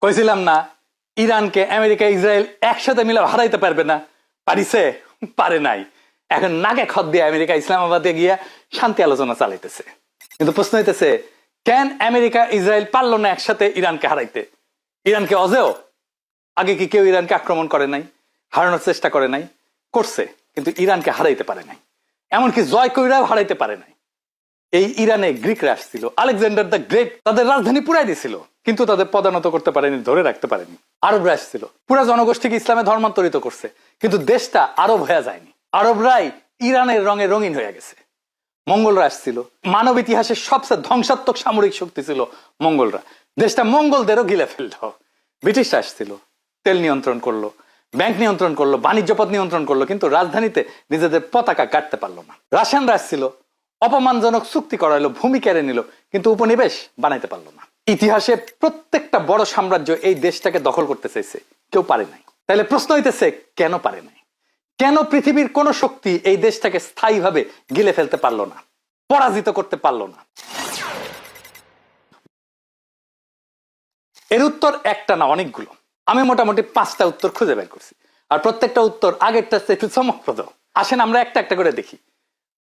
কইছিলাম না ইরানকে আমেরিকা ইসরায়েল একসাথে মিলে হারাইতে পারবে না, পারিছে? পারে নাই। এখন নাকে খত দিয়ে আমেরিকা ইসলামাবাদে গিয়া শান্তি আলোচনা চালাইতেছে। কিন্তু প্রশ্ন হইতেছে, কেন আমেরিকা ইসরায়েল পারলো না একসাথে ইরানকে হারাইতে? ইরানকে অজেও আগে কি কেউ ইরানকে আক্রমণ করে নাই, হারানোর চেষ্টা করে নাই? করছে, কিন্তু ইরানকে হারাইতে পারে নাই। এমনকি জয় কইরাও হারাইতে পারে নাই। এই ইরানে গ্রিকরা আসছিল, আলেকজান্ডার দ্য গ্রেট তাদের রাজধানী পুরাই দিছিল, কিন্তু তাদের পদানত করতে পারেনি, ধরে রাখতে পারেনি। আরবরা আসছিল, পুরা জনগোষ্ঠীকে ইসলামে ধর্মান্তরিত করছে, কিন্তু দেশটা আরব হয়ে যায়নি। আরবরাই ইরানের রঙে রঙিন হয়ে গেছে। মঙ্গলরা আসছিল, মানব ইতিহাসের সবচেয়ে ধ্বংসাত্মক সামরিক শক্তি ছিল মঙ্গলরা। দেশটা মঙ্গলদেরও গিলে ফেলল। ব্রিটিশরা আসছিল, তেল নিয়ন্ত্রণ করলো, ব্যাংক নিয়ন্ত্রণ করলো, বাণিজ্য পথ নিয়ন্ত্রণ করলো, কিন্তু রাজধানীতে নিজেদের পতাকা কাটতে পারলো না। রাশিয়ানরা আসছিল, অপমানজনক চুক্তি করাইলো, ভূমি কেড়ে নিল, কিন্তু উপনিবেশ বানাইতে পারলো না। ইতিহাসে প্রত্যেকটা বড় সাম্রাজ্য এই দেশটাকে দখল করতে চাইছে, কেউ পারে নাই। তাহলে প্রশ্ন হইতেছে, কেন পারে নাই? কেন পৃথিবীর কোন শক্তি এই দেশটাকে স্থায়ীভাবে গিলে ফেলতে পারলো না, পরাজিত করতে পারলো না? এর উত্তর একটা না, অনেকগুলো। আমি মোটামুটি 5টা উত্তর খুঁজে বের করছি, আর প্রত্যেকটা উত্তর আগেরটা একটু চমকপ্রদ। আসেন আমরা একটা একটা করে দেখি।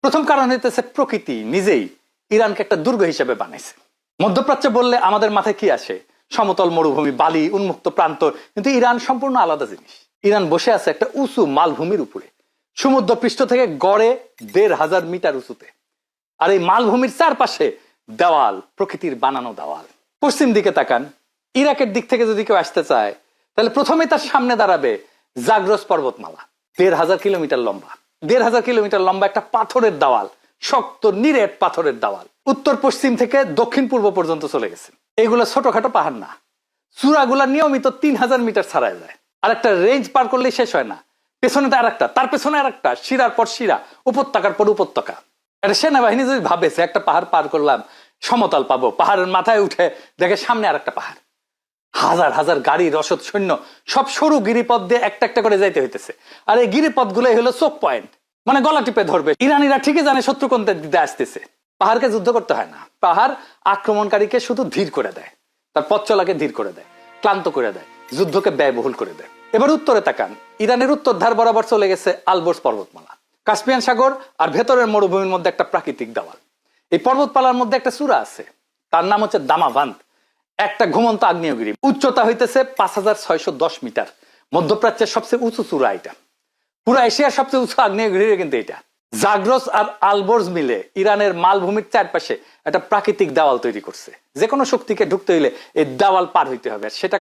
প্রথম কারণ হইতেছে, প্রকৃতি নিজেই ইরানকে একটা দুর্গ হিসেবে বানাইছে। মধ্যপ্রাচ্য বললে আমাদের মাথায় কি আসে? সমতল মরুভূমি, বালি, উন্মুক্ত প্রান্ত। কিন্তু ইরান সম্পূর্ণ আলাদা জিনিস। ইরান বসে আছে একটা উঁচু মালভূমির উপরে, সমুদ্র পৃষ্ঠ থেকে গড়ে 1500 মিটার উঁচুতে। আর এই মালভূমির চারপাশে দেওয়াল, প্রকৃতির বানানো দেওয়াল। পশ্চিম দিকে তাকান, ইরাকের দিক থেকে যদি কেউ আসতে চায়, তাহলে প্রথমে তার সামনে দাঁড়াবে জাগ্রস পর্বতমালা, 1500 কিলোমিটার লম্বা। 1500 কিলোমিটার লম্বা একটা পাথরের দেওয়াল, শক্ত নিরেট পাথরের দেওয়াল, উত্তর পশ্চিম থেকে দক্ষিণ পূর্ব পর্যন্ত চলে গেছে। এগুলো ছোটখাটো পাহাড় না, চূড়াগুলা নিয়মিত 3000 মিটার ছাড়ায় যায়। আর একটা রেঞ্জ পার করলেই শেষ হয় না, পেছনে আর একটা, তার পেছনে আর একটা, শিরার পর শিরা, উপত্যকার পর উপত্যকা। একটা সেনাবাহিনী যদি ভাবেছে একটা পাহাড় পার করলাম, সমতল পাবো, পাহাড়ের মাথায় উঠে দেখে সামনে আর একটা পাহাড়, হাজার হাজার গাড়ি, রসদ, সৈন্য, সব সরু গিরিপথ দিয়ে একটা একটা করে যাইতে হইতেছে। আর এই গিরিপথ গুলোই হলো চোক পয়েন্ট, মানে গলা টিপে ধরবে। ইরানিরা ঠিকই জানে শত্রু কোন দিকে আসতেছে। পাহাড়কে যুদ্ধ করতে হয় না, পাহাড় আক্রমণকারীকে শুধু ধীর করে দেয়, তার পথ চলাকে ধীর করে দেয়, ক্লান্ত করে দেয়, যুদ্ধকে ব্যয়বহুল করে দেয়। এবার উত্তরে তাকান, ইরানের উত্তর ধার বরাবর চলে গেছে আলবোর্স পর্বতমালা, কাস্পিয়ান সাগর আর ভেতরের মরুভূমির মধ্যে একটা প্রাকৃতিক দেওয়াল। এই পর্বতমালার মধ্যে একটা চূড়া আছে, তার নাম হচ্ছে দামাভান্ত, একটা ঘুমন্ত আগ্নেয়গিরি। উচ্চতা হইতেছে 5610 মিটার। মধ্যপ্রাচ্যের সবচেয়ে উঁচু চূড়া এটা, পুরো এশিয়ার সবচেয়ে উঁচু আগ্নেয়গিরি কিন্তু এটা। জাগ্রস আর আলবোর্স মিলে ইরানের মালভূমির চারপাশে একটা প্রাকৃতিক দেওয়াল তৈরি করছে। যে কোনো শক্তিকে ঢুকতে হইলে এই দেওয়াল পার হইতে হবে, সেটা